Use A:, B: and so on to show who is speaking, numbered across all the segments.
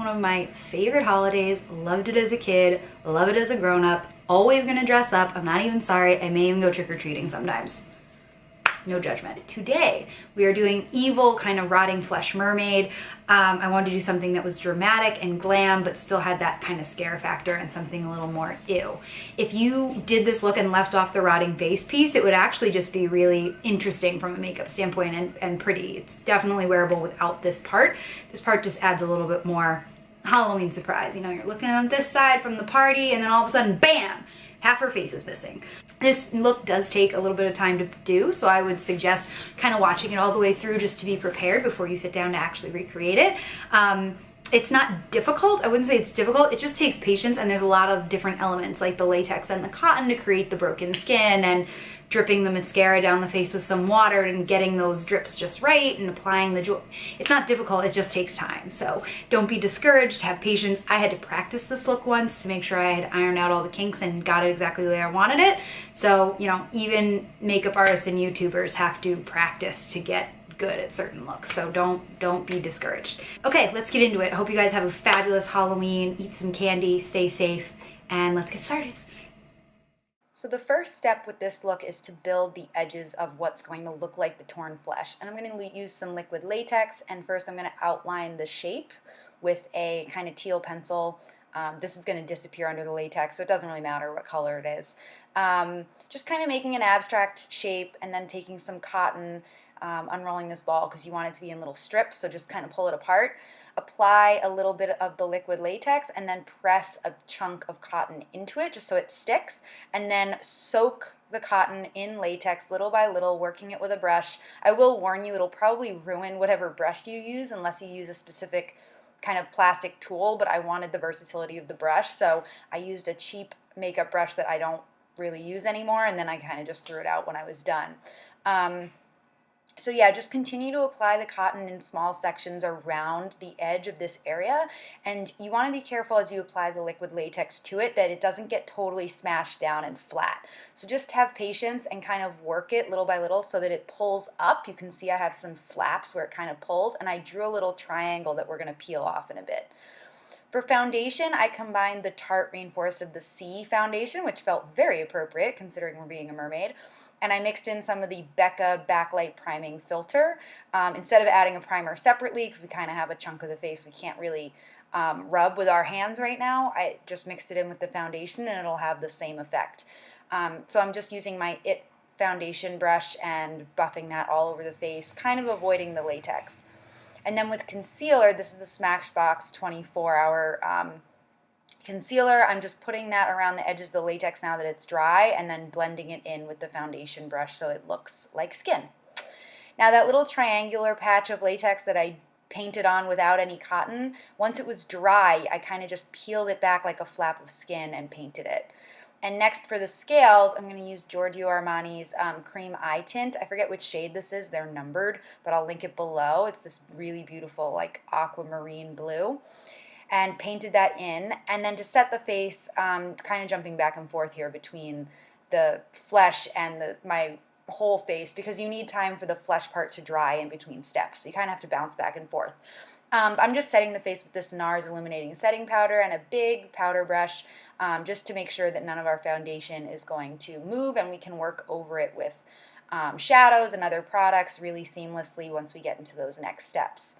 A: one of my favorite holidays. Loved it as a kid, love it as a grown-up. Always gonna dress up. I'm not even sorry. I may even go trick-or-treating sometimes. No judgment. Today, we are doing evil, kind of rotting flesh mermaid. I wanted to do something that was dramatic and glam, but still had that kind of scare factor and something a little more ew. If you did this look and left off the rotting face piece, it would actually just be really interesting from a makeup standpoint and pretty. It's definitely wearable without this part. This part just adds a little bit more Halloween surprise. You know, you're looking on this side from the party and then all of a sudden, bam! Half her face is missing. This look does take a little bit of time to do, so I would suggest kind of watching it all the way through just to be prepared before you sit down to actually recreate it. It's not difficult. I wouldn't say it's difficult. It just takes patience, and there's a lot of different elements like the latex and the cotton to create the broken skin, and dripping the mascara down the face with some water and getting those drips just right and applying the jewel. It's not difficult, it just takes time. So don't be discouraged, have patience. I had to practice this look once to make sure I had ironed out all the kinks and got it exactly the way I wanted it. So, you know, even makeup artists and YouTubers have to practice to get good at certain looks, so don't be discouraged. Okay, let's get into it. I hope you guys have a fabulous Halloween, eat some candy, stay safe, and let's get started. So the first step with this look is to build the edges of what's going to look like the torn flesh. And I'm going to use some liquid latex, and first I'm going to outline the shape with a kind of teal pencil. This is going to disappear under the latex, so it doesn't really matter what color it is. Just kind of making an abstract shape and then taking some cotton, unrolling this ball because you want it to be in little strips, so just kind of pull it apart. Apply a little bit of the liquid latex and then press a chunk of cotton into it just so it sticks, and then soak the cotton in latex little by little, working it with a brush. I will warn you, it'll probably ruin whatever brush you use unless you use a specific kind of plastic tool, but I wanted the versatility of the brush, so I used a cheap makeup brush that I don't really use anymore, and then I kind of just threw it out when I was done. So yeah, just continue to apply the cotton in small sections around the edge of this area, and you want to be careful as you apply the liquid latex to it that it doesn't get totally smashed down and flat. So just have patience and kind of work it little by little so that it pulls up. You can see I have some flaps where it kind of pulls, and I drew a little triangle that we're going to peel off in a bit. For foundation, I combined the Tarte Rainforest of the Sea foundation, which felt very appropriate considering we're being a mermaid, and I mixed in some of the Becca Backlight Priming Filter. Instead of adding a primer separately, because we kind of have a chunk of the face we can't really rub with our hands right now, I just mixed it in with the foundation and it'll have the same effect. So I'm just using my IT foundation brush and buffing that all over the face, kind of avoiding the latex. And then with concealer, this is the Smashbox 24-hour concealer. I'm just putting that around the edges of the latex now that it's dry, and then blending it in with the foundation brush so it looks like skin. Now that little triangular patch of latex that I painted on without any cotton, once it was dry, I kind of just peeled it back like a flap of skin and painted it. And next for the scales, I'm going to use Giorgio Armani's Cream Eye Tint. I forget which shade this is. They're numbered, but I'll link it below. It's this really beautiful like aquamarine blue. And painted that in. And then to set the face, kind of jumping back and forth here between the flesh and my whole face, because you need time for the flesh part to dry in between steps. So you kind of have to bounce back and forth. I'm just setting the face with this NARS Illuminating Setting Powder and a big powder brush, just to make sure that none of our foundation is going to move, and we can work over it with shadows and other products really seamlessly once we get into those next steps.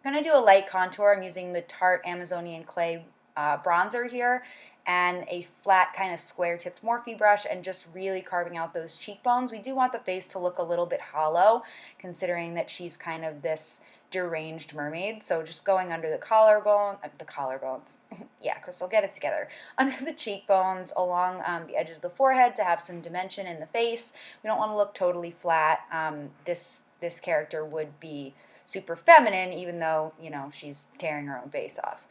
A: I'm going to do a light contour. I'm using the Tarte Amazonian Clay bronzer here and a flat kind of square-tipped Morphe brush, and just really carving out those cheekbones. We do want the face to look a little bit hollow, considering that she's kind of this deranged mermaid. So just going under the collarbones, yeah, Crystal, get it together. Under the cheekbones, along the edges of the forehead to have some dimension in the face. We don't want to look totally flat. This character would be super feminine, even though, you know, she's tearing her own face off.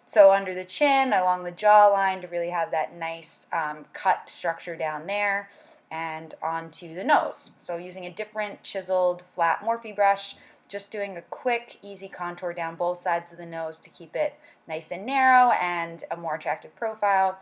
A: So under the chin, along the jawline, to really have that nice cut structure down there, and onto the nose. So using a different chiseled flat Morphe brush, just doing a quick, easy contour down both sides of the nose to keep it nice and narrow and a more attractive profile.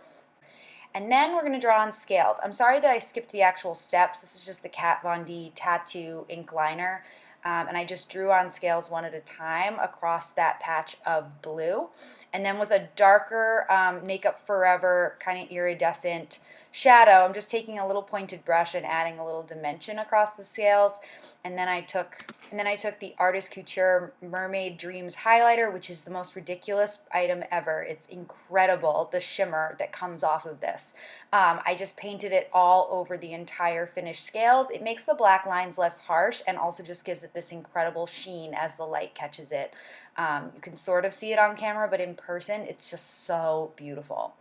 A: And then we're going to draw on scales. I'm sorry that I skipped the actual steps. This is just the Kat Von D Tattoo ink liner. and I just drew on scales one at a time across that patch of blue. And then with a darker Makeup Forever kind of iridescent shadow, I'm just taking a little pointed brush and adding a little dimension across the scales. And then I took the Artist Couture Mermaid Dreams highlighter, which is the most ridiculous item ever. It's incredible, the shimmer that comes off of this. I just painted it all over the entire finished scales. It makes the black lines less harsh and also just gives it this incredible sheen as the light catches it. You can sort of see it on camera, but in person, it's just so beautiful.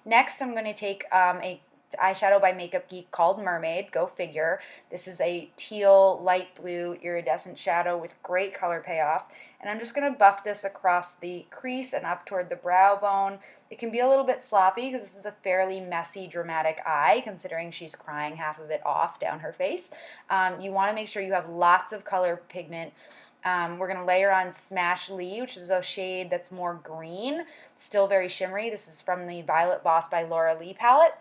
A: Next, I'm going to take a eyeshadow by Makeup Geek called Mermaid. Go figure. This is a teal, light blue, iridescent shadow with great color payoff. And I'm just going to buff this across the crease and up toward the brow bone. It can be a little bit sloppy because this is a fairly messy, dramatic eye, considering she's crying half of it off down her face. You want to make sure you have lots of color pigment. We're going to layer on Smashlee, which is a shade that's more green, still very shimmery. This is from the Violet Voss by Laura Lee palette.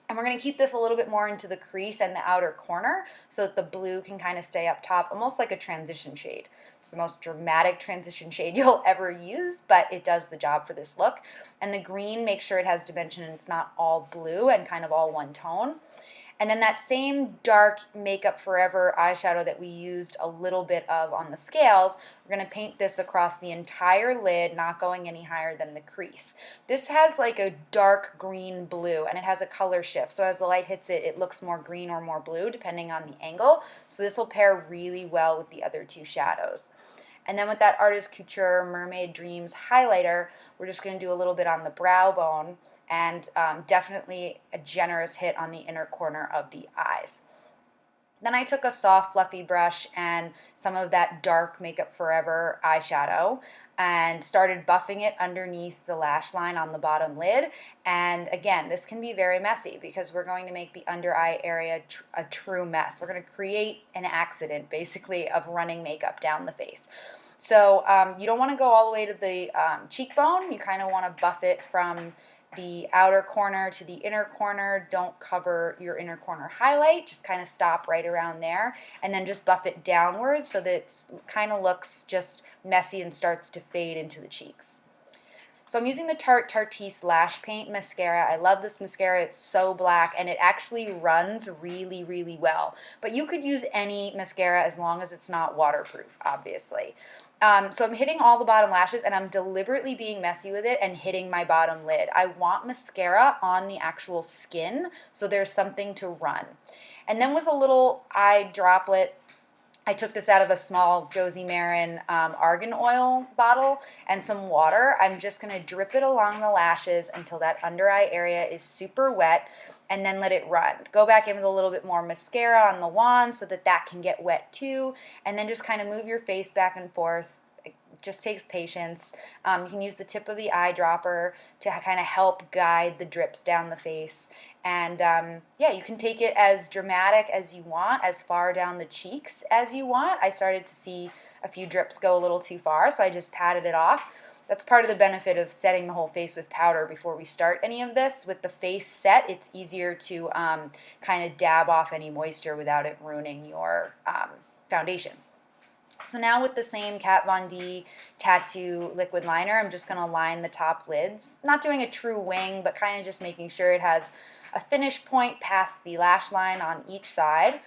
A: And we're going to keep this a little bit more into the crease and the outer corner so that the blue can kind of stay up top, almost like a transition shade. It's the most dramatic transition shade you'll ever use, but it does the job for this look. And the green, make sure it has dimension and it's not all blue and kind of all one tone. And then that same dark Makeup Forever eyeshadow that we used a little bit of on the scales, we're going to paint this across the entire lid, not going any higher than the crease. This has like a dark green blue, and it has a color shift. So as the light hits it, it looks more green or more blue, depending on the angle. So this will pair really well with the other two shadows. And then with that Artist Couture Mermaid Dreams highlighter, we're just going to do a little bit on the brow bone and definitely a generous hit on the inner corner of the eyes. Then I took a soft, fluffy brush and some of that dark Makeup Forever eyeshadow and started buffing it underneath the lash line on the bottom lid. And again, this can be very messy because we're going to make the under eye area a true mess. We're going to create an accident, basically, of running makeup down the face. So you don't want to go all the way to the cheekbone. You kind of want to buff it from the outer corner to the inner corner. Don't cover your inner corner highlight, just kind of stop right around there and then just buff it downwards so that it kind of looks just messy and starts to fade into the cheeks. So I'm using the Tarte Tartiste Lash Paint Mascara. I love this mascara. It's so black and it actually runs really, really well. But you could use any mascara as long as it's not waterproof, obviously. So I'm hitting all the bottom lashes and I'm deliberately being messy with it and hitting my bottom lid. I want mascara on the actual skin so there's something to run. And then with a little eye droplet, I took this out of a small Josie Maran argan oil bottle and some water. I'm just going to drip it along the lashes until that under eye area is super wet and then let it run. Go back in with a little bit more mascara on the wand so that that can get wet too, and then just kind of move your face back and forth. It just takes patience. You can use the tip of the eyedropper to kind of help guide the drips down the face. And yeah, you can take it as dramatic as you want, as far down the cheeks as you want. I started to see a few drips go a little too far, so I just patted it off. That's part of the benefit of setting the whole face with powder before we start any of this. With the face set, it's easier to kind of dab off any moisture without it ruining your foundation. So now with the same Kat Von D Tattoo liquid liner, I'm just going to line the top lids. Not doing a true wing, but kind of just making sure it has a finish point past the lash line on each side.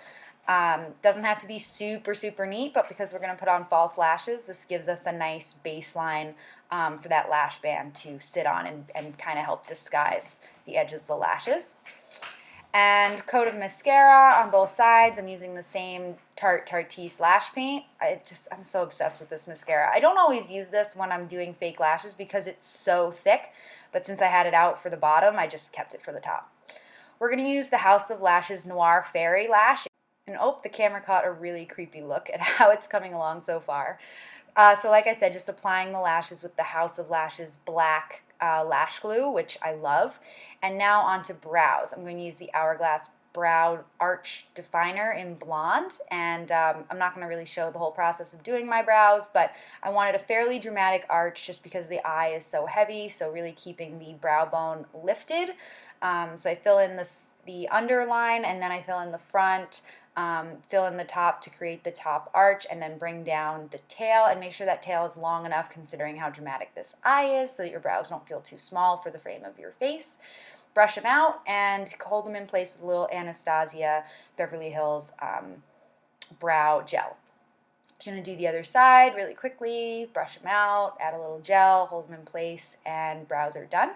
A: Doesn't have to be super, super neat, but because we're going to put on false lashes, this gives us a nice baseline for that lash band to sit on and kind of help disguise the edge of the lashes. And coat of mascara on both sides. I'm using the same Tarte Tartiste Lash Paint. I'm so obsessed with this mascara. I don't always use this when I'm doing fake lashes because it's so thick, but since I had it out for the bottom, I just kept it for the top. We're going to use the House of Lashes Noir Fairy Lash. And oh, the camera caught a really creepy look at how it's coming along so far. So like I said, just applying the lashes with the House of Lashes black lash glue, which I love. And now onto brows. I'm going to use the Hourglass Brow Arch Definer in Blonde. And I'm not going to really show the whole process of doing my brows, but I wanted a fairly dramatic arch just because the eye is so heavy, so really keeping the brow bone lifted. So I fill in this the underline, and then I fill in the front, fill in the top to create the top arch, and then bring down the tail, and make sure that tail is long enough considering how dramatic this eye is so that your brows don't feel too small for the frame of your face. Brush them out and hold them in place with a little Anastasia Beverly Hills brow gel. I'm going to do the other side really quickly, brush them out, add a little gel, hold them in place, and brows are done.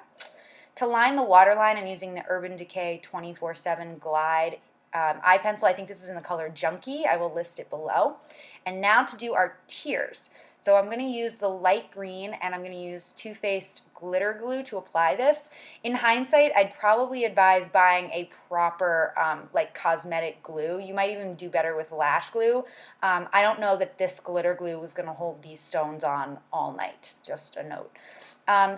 A: To line the waterline, I'm using the Urban Decay 24/7 Glide eye pencil. I think this is in the color Junkie. I will list it below. And now to do our tears. So I'm going to use the light green, and I'm going to use Too Faced glitter glue to apply this. In hindsight, I'd probably advise buying a proper like cosmetic glue. You might even do better with lash glue. I don't know that this glitter glue was going to hold these stones on all night, just a note.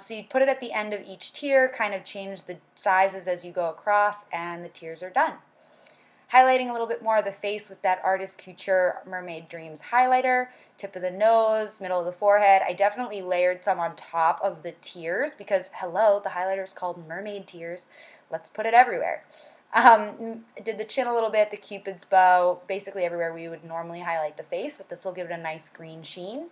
A: So you put it at the end of each tear, kind of change the sizes as you go across, and the tears are done. Highlighting a little bit more of the face with that Artist Couture Mermaid Dreams highlighter, tip of the nose, middle of the forehead. I definitely layered some on top of the tears because, hello, the highlighter is called Mermaid Tears. Let's put it everywhere. Did the chin a little bit, the Cupid's bow, basically everywhere we would normally highlight the face, but this will give it a nice green sheen.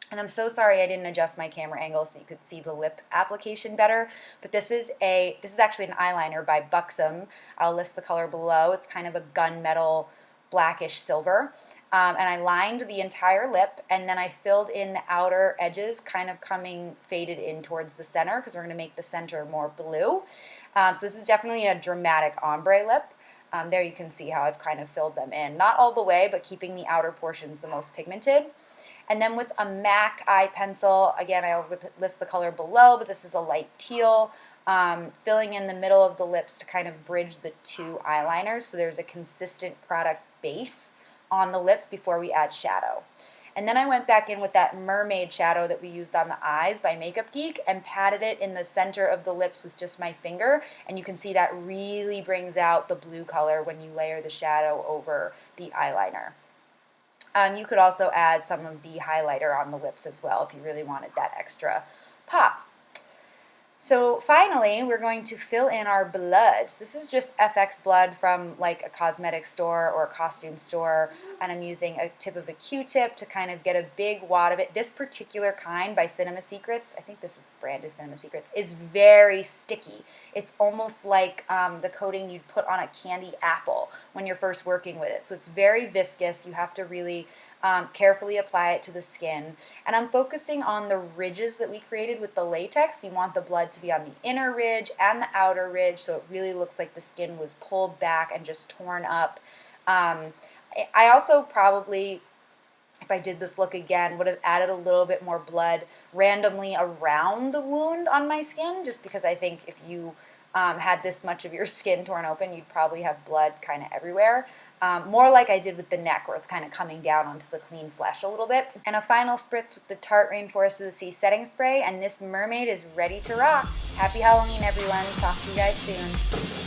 A: And I'm so sorry I didn't adjust my camera angle so you could see the lip application better. But this is actually an eyeliner by Buxom. I'll list the color below. It's kind of a gunmetal blackish silver. And I lined the entire lip, and then I filled in the outer edges, kind of coming faded in towards the center because we're going to make the center more blue. So this is definitely a dramatic ombre lip. There you can see how I've kind of filled them in. Not all the way, but keeping the outer portions the most pigmented. And then with a MAC eye pencil, again, I'll list the color below, but this is a light teal, filling in the middle of the lips to kind of bridge the two eyeliners so there's a consistent product base on the lips before we add shadow. And then I went back in with that mermaid shadow that we used on the eyes by Makeup Geek and patted it in the center of the lips with just my finger. And you can see that really brings out the blue color when you layer the shadow over the eyeliner. You could also add some of the highlighter on the lips as well if you really wanted that extra pop. So finally, we're going to fill in our bloods. This is just FX blood from like a cosmetic store or a costume store, and I'm using a tip of a Q-tip to kind of get a big wad of it. This particular kind by Cinema Secrets, I think this is brand is Cinema Secrets, is very sticky. It's almost like the coating you'd put on a candy apple when you're first working with it. So it's very viscous. You have to really carefully apply it to the skin. And I'm focusing on the ridges that we created with the latex. You want the blood to be on the inner ridge and the outer ridge so it really looks like the skin was pulled back and just torn up. I also probably, if I did this look again, would have added a little bit more blood randomly around the wound on my skin, just because I think if you had this much of your skin torn open, you'd probably have blood kind of everywhere. More like I did with the neck, where it's kind of coming down onto the clean flesh a little bit. And a final spritz with the Tarte Rainforest of the Sea setting spray, and this mermaid is ready to rock. Happy Halloween, everyone. Talk to you guys soon.